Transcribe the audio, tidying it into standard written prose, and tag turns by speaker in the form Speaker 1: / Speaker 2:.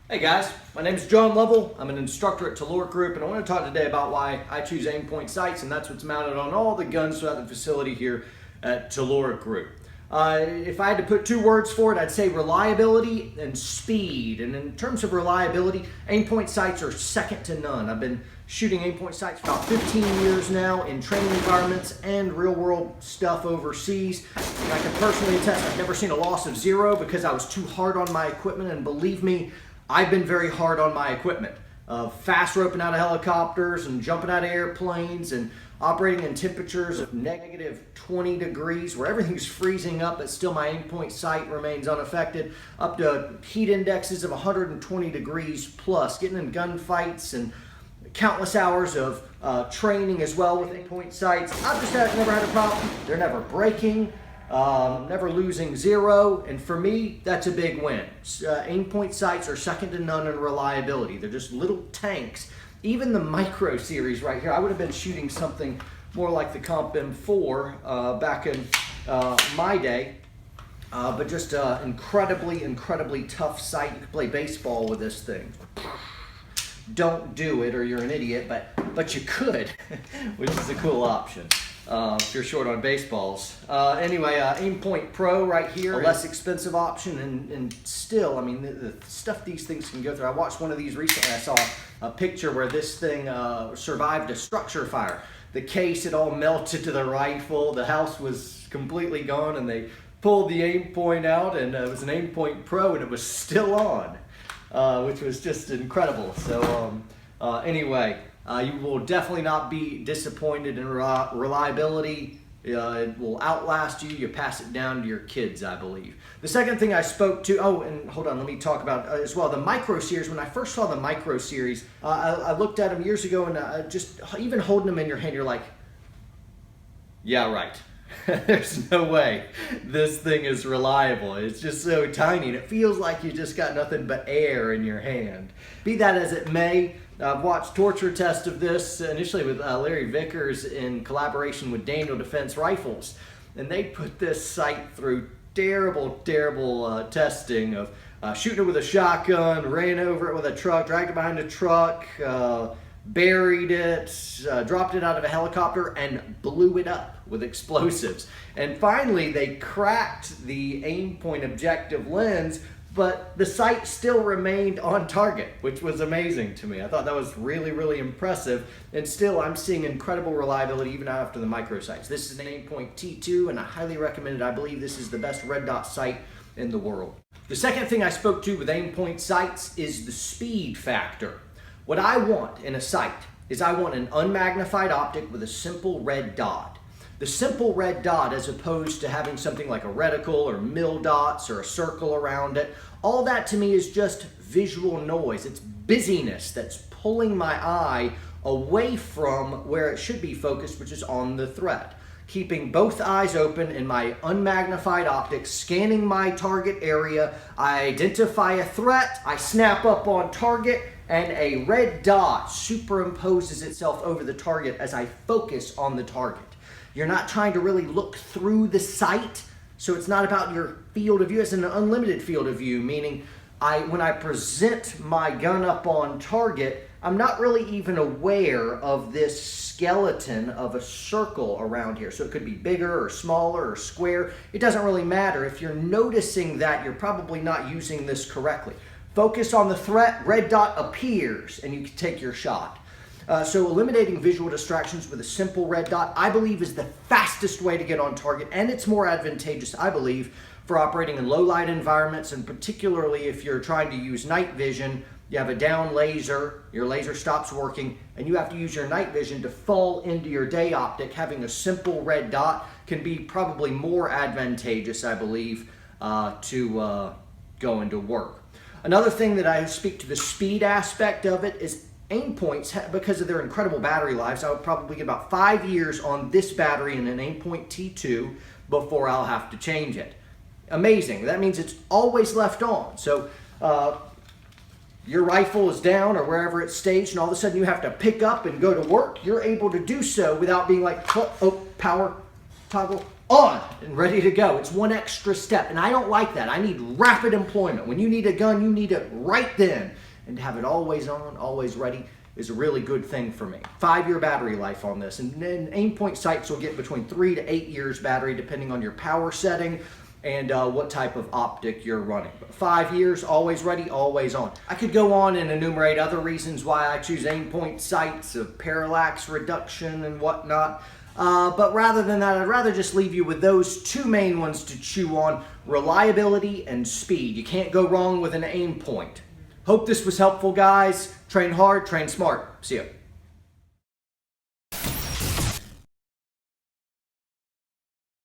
Speaker 1: Hey guys, my name is John Lovell. I'm an instructor at Telluric Group, and I want to talk today about why I choose Aimpoint sights, and that's what's mounted on all the guns throughout the facility here at Telluric Group. If I had to put two words for it, I'd say reliability and speed. And in terms of reliability, Aimpoint sights are second to none. I've been shooting Aimpoint sights for about 15 years now in training environments and real-world stuff overseas. And I can personally attest I've never seen a loss of zero because I was too hard on my equipment, and believe me, I've been very hard on my equipment. Fast roping out of helicopters and jumping out of airplanes and operating in temperatures of negative 20 degrees where everything's freezing up, but still my Aimpoint sight remains unaffected, up to heat indexes of 120 degrees plus, getting in gunfights and countless hours of training as well with Aimpoint sights. I've just never had a problem. They're never breaking. Never losing zero, and for me, that's a big win. Aimpoint sights are second to none in reliability. They're just little tanks. Even the micro series right here, I would have been shooting something more like the Comp M4 back in my day, but just incredibly tough sight. You can play baseball with this thing. Don't do it or you're an idiot, but you could, which is a cool option. If you're short on baseballs. Anyway, Aimpoint Pro right here, a less expensive option, and still, I mean, the stuff these things can go through. I watched one of these recently. I saw a picture where this thing survived a structure fire. The case had all melted to the rifle. The house was completely gone, and they pulled the Aimpoint out, and it was an Aimpoint Pro, and it was still on, which was just incredible. So anyway, you will definitely not be disappointed in reliability. It will outlast you. You pass it down to your kids, I believe. The second thing I spoke to, oh, and hold on, let me talk about as well, the micro series. When I first saw the micro series, I looked at them years ago, and just even holding them in your hand, you're like, yeah, right. There's no way this thing is reliable. It's just so tiny, and it feels like you just got nothing but air in your hand. Be that as it may, I've watched torture tests of this initially with Larry Vickers in collaboration with Daniel Defense Rifles, and they put this sight through terrible testing of shooting it with a shotgun, ran over it with a truck, dragged it behind a truck, buried it, dropped it out of a helicopter, and blew it up with explosives. And finally, they cracked the Aimpoint objective lens, but the sight still remained on target, which was amazing to me. I thought that was really impressive, and still I'm seeing incredible reliability even after the micro sights. This is an Aimpoint T2, and I highly recommend it. I believe this is the best red dot sight in the world. The second thing I spoke to with Aimpoint sights is the speed factor. What I want in a sight is I want an unmagnified optic with a simple red dot. The simple red dot, as opposed to having something like a reticle or mil dots or a circle around it, all that to me is just visual noise. It's busyness that's pulling my eye away from where it should be focused, which is on the threat. Keeping both eyes open in my unmagnified optics, scanning my target area, I identify a threat, I snap up on target, and a red dot superimposes itself over the target as I focus on the target. You're not trying to really look through the sight, so it's not about your field of view. It's an unlimited field of view, meaning when I present my gun up on target, I'm not really even aware of this skeleton of a circle around here. So it could be bigger or smaller or square. It doesn't really matter. If you're noticing that, you're probably not using this correctly. Focus on the threat, red dot appears, and you can take your shot. So eliminating visual distractions with a simple red dot, I believe, is the fastest way to get on target, and it's more advantageous, I believe, for operating in low light environments, and particularly if you're trying to use night vision. You have a down laser, your laser stops working, and you have to use your night vision to fall into your day optic. Having a simple red dot can be probably more advantageous, I believe, to go into work. Another thing that I speak to the speed aspect of it is Aimpoints, because of their incredible battery lives. I would probably get about 5 years on this battery in an Aimpoint T2 before I'll have to change it. Amazing. That means it's always left on. So your rifle is down or wherever it's staged, and all of a sudden you have to pick up and go to work. You're able to do so without being like, oh, power, toggle, on and ready to go. It's one extra step, and I don't like that. I need rapid employment. When you need a gun, you need it right then. And to have it always on, always ready is a really good thing for me. 5-year battery life on this, and then Aimpoint sights will get between 3 to 8 years battery depending on your power setting and what type of optic you're running. But 5 years, always ready, always on. I could go on and enumerate other reasons why I choose Aimpoint sights, of parallax reduction and whatnot. But rather than that, I'd rather just leave you with those two main ones to chew on: reliability and speed. You can't go wrong with an Aimpoint. Hope this was helpful, guys. Train hard, train smart. See ya.